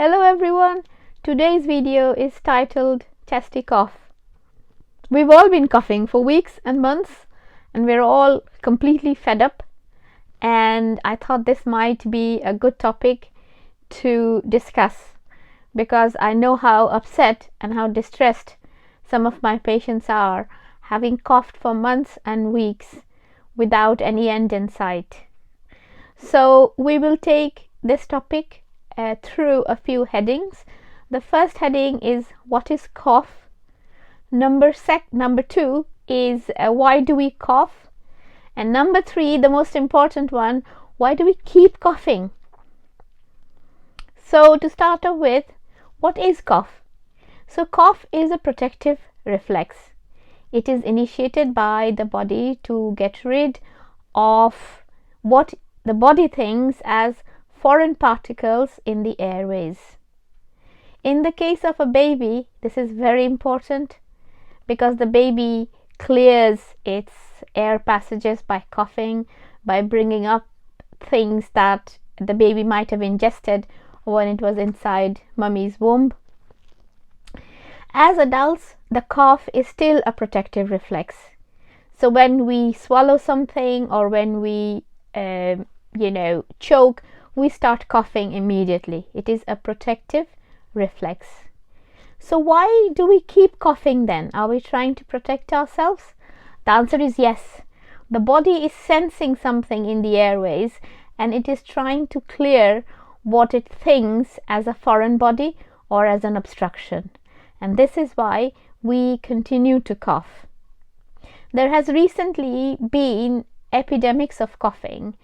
Hello everyone, today's video is titled Chesty Cough. We've all been coughing for weeks and months and we're all completely fed up, and I thought this might be a good topic to discuss because I know how upset and how distressed some of my patients are, having coughed for months and weeks without any end in sight. So we will take this topic through a few headings. The first heading is what is cough. Number two is why do we cough, and number three, the most important one, why do we keep coughing? So to start off with, what is cough? So cough is a protective reflex. It is initiated by the body to get rid of what the body thinks as foreign particles in the airways. In the case of a baby, this is very important because the baby clears its air passages by coughing, by bringing up things that the baby might have ingested when it was inside mummy's womb. As adults, the cough is still a protective reflex. So when we swallow something or when we choke, we start coughing immediately. It is a protective reflex. So why do we keep coughing then? Are we trying to protect ourselves? The answer is yes. The body is sensing something in the airways and it is trying to clear what it thinks as a foreign body or as an obstruction. And this is why we continue to cough. There has recently been epidemics of coughing,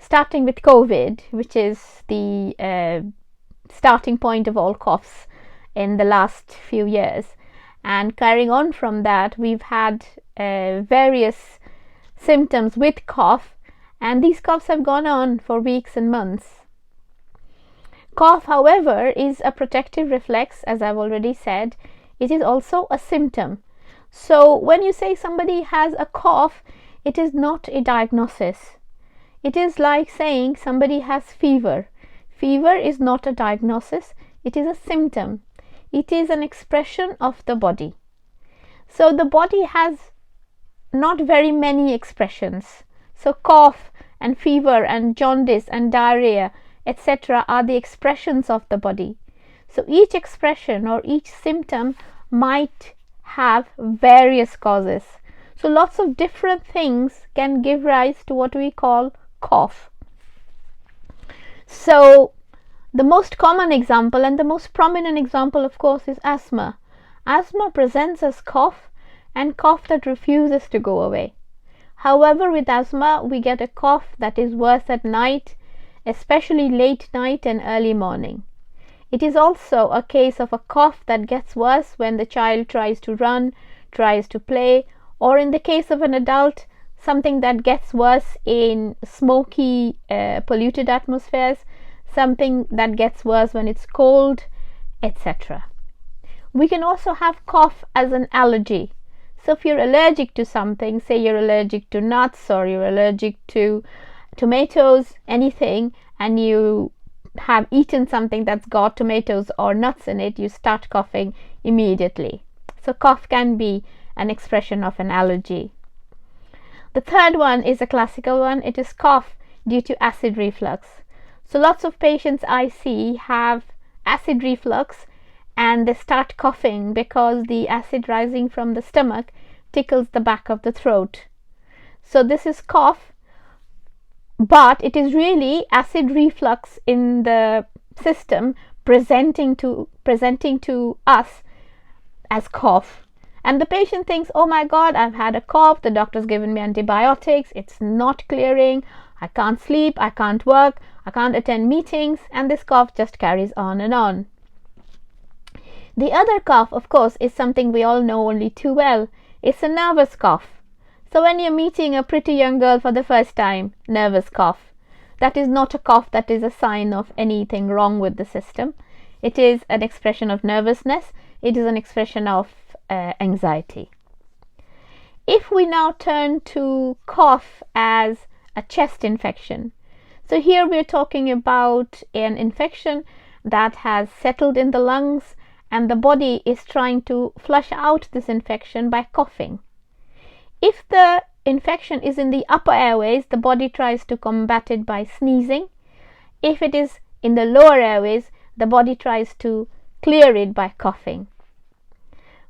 starting with COVID, which is the starting point of all coughs in the last few years. And carrying on from that, we've had various symptoms with cough, and these coughs have gone on for weeks and months. Cough, however, is a protective reflex, as I've already said. It is also a symptom. So when you say somebody has a cough, it is not a diagnosis. It is like saying somebody has fever. Fever is not a diagnosis, it is a symptom. It is an expression of the body. So the body has not very many expressions. So cough and fever and jaundice and diarrhea, etc. are the expressions of the body. So each expression or each symptom might have various causes. So lots of different things can give rise to what we call cough. So the most common example and the most prominent example, of course, is asthma. Asthma presents as cough and cough that refuses to go away. However, with asthma, we get a cough that is worse at night, especially late night and early morning. It is also a case of a cough that gets worse when the child tries to run, tries to play, or in the case of an adult, something that gets worse in smoky, polluted atmospheres, something that gets worse when it's cold, etc. We can also have cough as an allergy. So if you're allergic to something, say you're allergic to nuts or you're allergic to tomatoes, anything, and you have eaten something that's got tomatoes or nuts in it, you start coughing immediately. So cough can be an expression of an allergy. The third one is a classical one. It is cough due to acid reflux. So lots of patients I see have acid reflux and they start coughing because the acid rising from the stomach tickles the back of the throat. So this is cough, but it is really acid reflux in the system presenting to us as cough. And the patient thinks, oh my God, I've had a cough, the doctor's given me antibiotics, it's not clearing, I can't sleep, I can't work, I can't attend meetings, and this cough just carries on and on. The other cough, of course, is something we all know only too well. It's a nervous cough. So when you're meeting a pretty young girl for the first time, nervous cough. That is not a cough that is a sign of anything wrong with the system. It is an expression of nervousness. It is an expression of anxiety. If we now turn to cough as a chest infection, so here we're talking about an infection that has settled in the lungs, and the body is trying to flush out this infection by coughing. If the infection is in the upper airways, the body tries to combat it by sneezing. If it is in the lower airways, the body tries to clear it by coughing.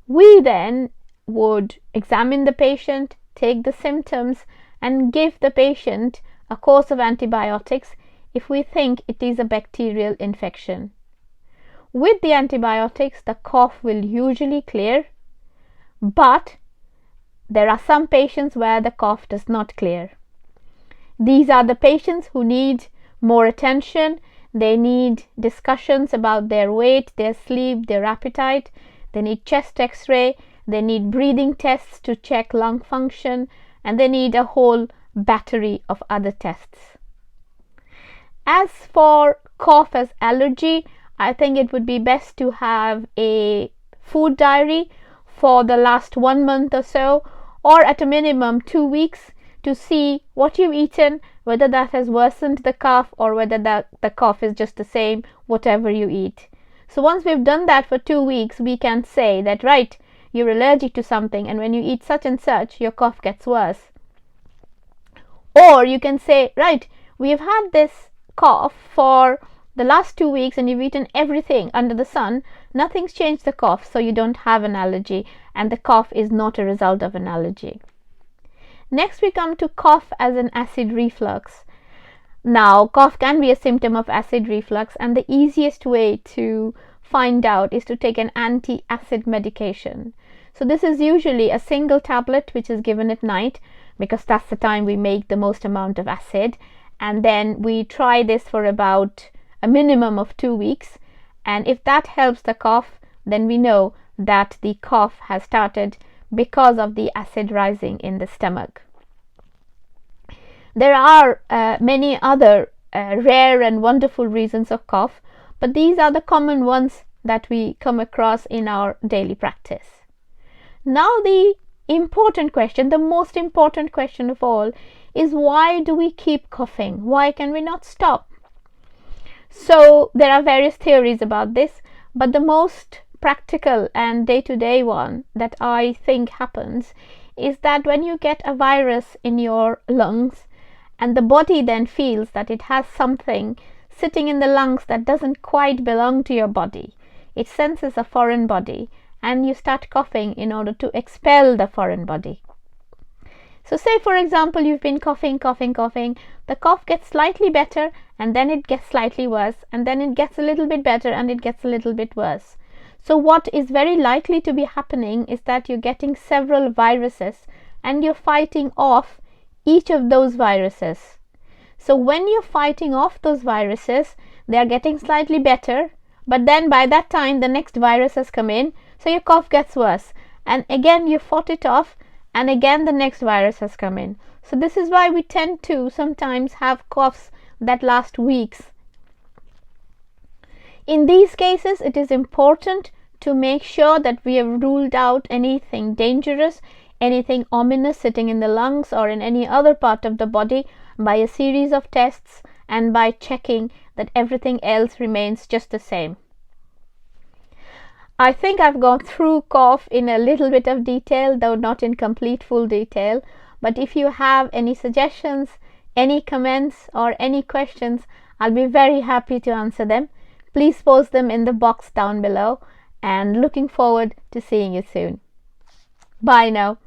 We then would examine the patient, take the symptoms, and give the patient a course of antibiotics if we think it is a bacterial infection. With the antibiotics, the cough will usually clear, but there are some patients where the cough does not clear. These are the patients who need more attention. They need discussions about their weight, their sleep, their appetite. They need chest x-ray. They need breathing tests to check lung function, and they need a whole battery of other tests. As for cough as allergy, I think it would be best to have a food diary for the last 1 month or so, or at a minimum 2 weeks, to see what you've eaten, whether that has worsened the cough or whether the cough is just the same whatever you eat. So once we've done that for 2 weeks, we can say that, right, you're allergic to something, and when you eat such and such, your cough gets worse. Or you can say, right, we've had this cough for the last 2 weeks and you've eaten everything under the sun, nothing's changed the cough, so you don't have an allergy, and the cough is not a result of an allergy. Next, we come to cough as an acid reflux. Now, cough can be a symptom of acid reflux, and the easiest way to find out is to take an anti-acid medication. So this is usually a single tablet which is given at night, because that's the time we make the most amount of acid, and then we try this for about a minimum of 2 weeks, and if that helps the cough, then we know that the cough has started because of the acid rising in the stomach. There are many other rare and wonderful reasons of cough, but these are the common ones that we come across in our daily practice. Now the important question, the most important question of all, is why do we keep coughing? Why can we not stop? So there are various theories about this, but the most practical and day-to-day one that I think happens is that when you get a virus in your lungs and the body then feels that it has something sitting in the lungs that doesn't quite belong to your body, it senses a foreign body, and you start coughing in order to expel the foreign body. So say, for example, you've been coughing, the cough gets slightly better, and then it gets slightly worse, and then it gets a little bit better, and it gets a little bit worse. So what is very likely to be happening is that you're getting several viruses, and you're fighting off each of those viruses. So when you're fighting off those viruses, they are getting slightly better, but then by that time the next virus has come in, so your cough gets worse, and again you fought it off, and again the next virus has come in. So this is why we tend to sometimes have coughs that last weeks. In these cases, it is important to make sure that we have ruled out anything dangerous, anything ominous sitting in the lungs or in any other part of the body by a series of tests and by checking that everything else remains just the same. I think I've gone through cough in a little bit of detail, though not in complete full detail. But if you have any suggestions, any comments or any questions, I'll be very happy to answer them. Please post them in the box down below, and looking forward to seeing you soon. Bye now.